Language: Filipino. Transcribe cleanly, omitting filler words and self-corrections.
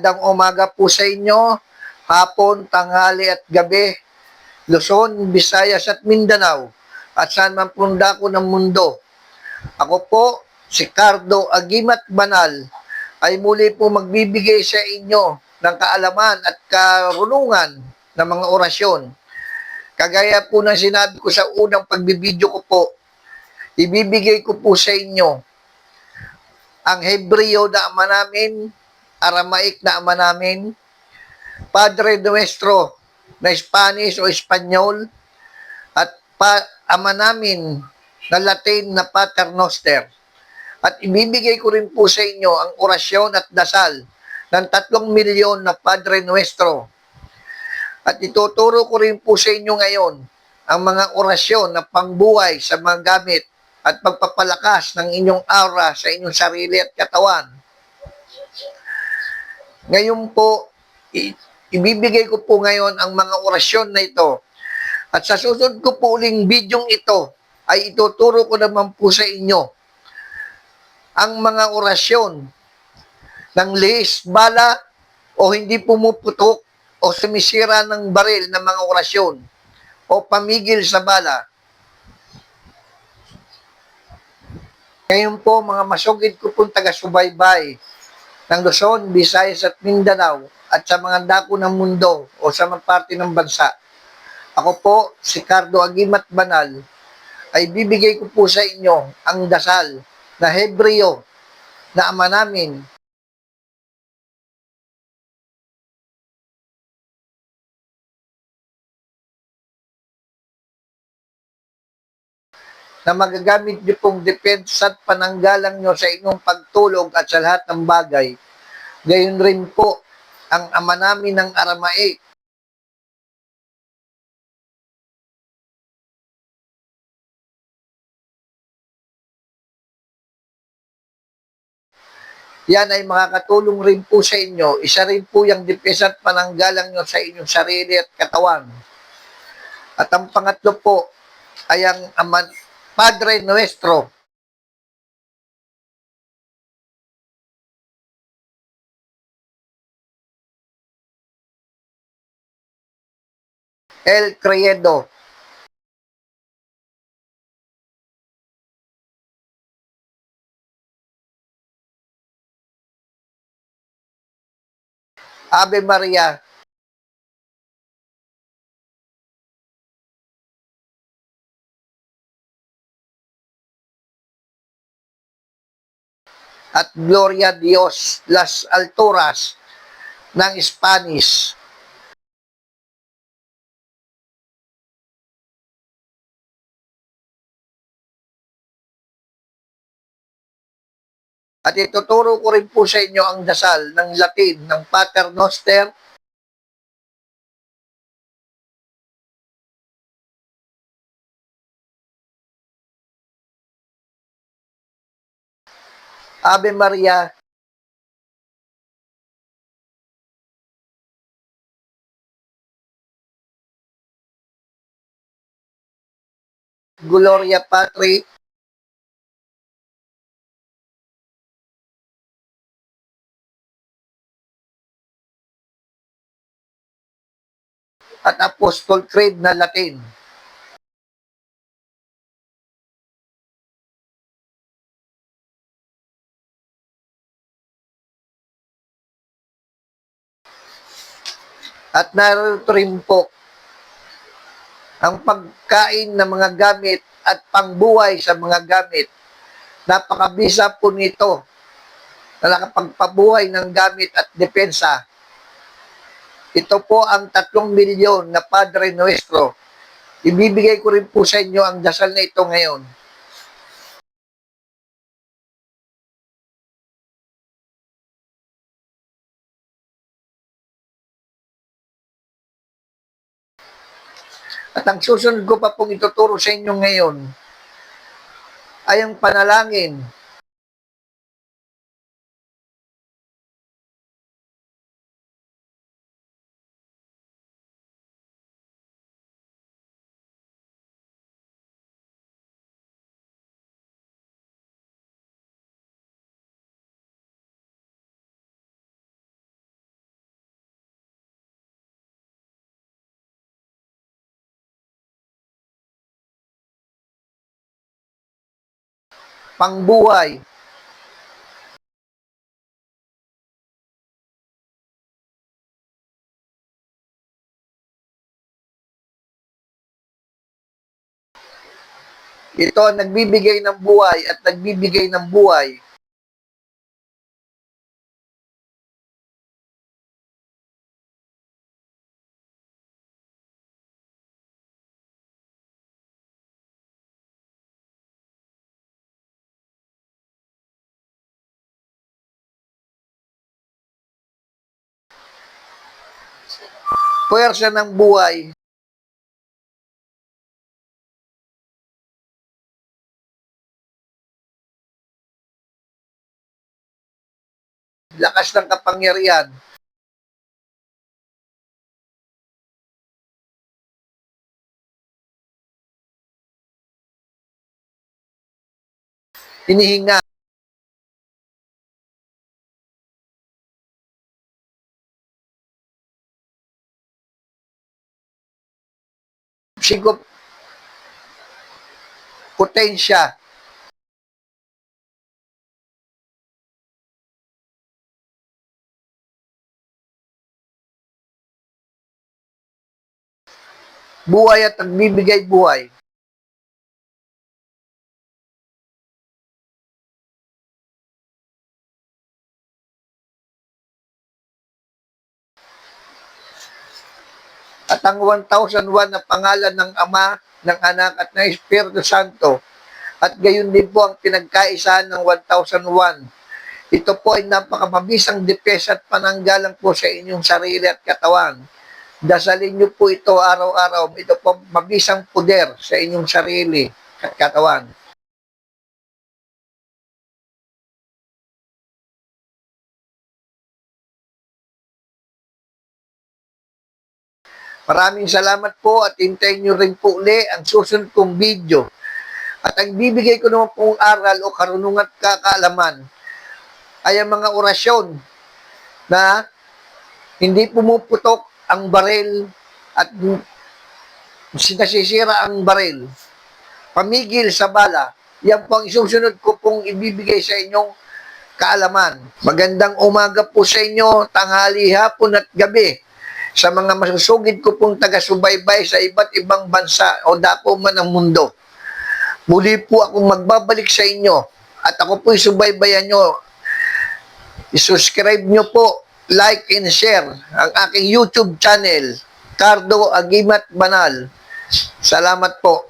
Magandang umaga po sa inyo, hapon, tanghali at gabi, Luzon, Visayas at Mindanao, at saan man punda ko ng mundo. Ako po, si Cardo Agimat Banal, ay muli po magbibigay sa inyo ng kaalaman at karunungan ng mga orasyon. Kagaya po ng sinabi ko sa unang pagbibideo ko po, ibibigay ko po sa inyo ang Hebreo na ama namin, Aramaic na ama namin, Padre Nuestro na Spanish o Espanyol, at ama namin na Latin na Pater Noster. At ibibigay ko rin po sa inyo ang orasyon at dasal ng 3,000,000 na Padre Nuestro. At ituturo ko rin po sa inyo ngayon ang mga orasyon na pangbuhay sa mga gamit at pagpapalakas ng inyong aura sa inyong sarili at katawan. Ngayon po, ibibigay ko po ngayon ang mga orasyon na ito. At sa susunod ko po uling bidyong ito, ay ituturo ko naman po sa inyo ang mga orasyon ng lihis, bala, o hindi pumuputok o sumisira ng baril ng mga orasyon o pamigil sa bala. Ngayon po, mga masugid ko pong taga-subaybay ng Luzon, Visayas at Mindanao at sa mga dako ng mundo o sa mga parte ng bansa. Ako po, si Cardo Agimat Banal, ay bibigay ko po sa inyo ang dasal na Hebreo na ama namin, na magagamit niyo pong depensa at pananggalang niyo sa inyong pagtulog at sa lahat ng bagay. Gayon rin po ang ama namin ng Aramaic, yan ay makakatulong rin po sa inyo. Isa rin po yung depensa at pananggalang nyo sa inyong sarili at katawan. At ang pangatlo po ay ang Padre Nuestro. El Credo. Ave Maria. At Gloria Dios Las Alturas ng Spanish. At ituturo ko rin po sa inyo ang dasal ng Latin ng Pater Noster, Ave Maria, Gloria Patri, at Apostol Creed na Latin. At narito rin po ang pagkain ng mga gamit at pangbuhay sa mga gamit. Napakabisa po nito na nakapagpabuhay ng gamit at depensa. Ito po ang 3,000,000 na Padre Nuestro. Ibibigay ko rin po sa inyo ang dasal na ito ngayon. At ang susunod ko pa pong ituturo sa inyo ngayon ay ang panalangin pangbuhay. Ito ang nagbibigay ng buhay at nagbibigay ng buhay. Puwersa ng buhay. Lakas ng kapangyarihan. Hinihinga. Sigop. Potensya. Buhay at nagbibigay buhay. At ang 1001 na pangalan ng Ama, ng Anak at ng Espiritu Santo. At gayon din po ang pinagkaisahan ng 1001. Ito po ay napakamabisang depesa at pananggalang po sa inyong sarili at katawan. Dasalin niyo po ito araw-araw. Ito po mabisang puder sa inyong sarili at katawan. Maraming salamat po at hintayin nyo rin po uli ang susunod kong video. At ang bibigay ko naman pong aral o karunungan at kakaalaman ay ang mga orasyon na hindi pumuputok ang baril at sinasisira ang baril. Pamigil sa bala. Yan po ang isusunod ko pong ibibigay sa inyong kaalaman. Magandang umaga po sa inyo, tanghali, hapon at gabi. Sa mga masusugid ko pong taga-subaybay sa iba't ibang bansa o dako man ang mundo. Muli po akong magbabalik sa inyo at ako po'y subaybayan nyo. I-subscribe nyo po, like and share ang aking YouTube channel, Cardo Agimat Banal. Salamat po.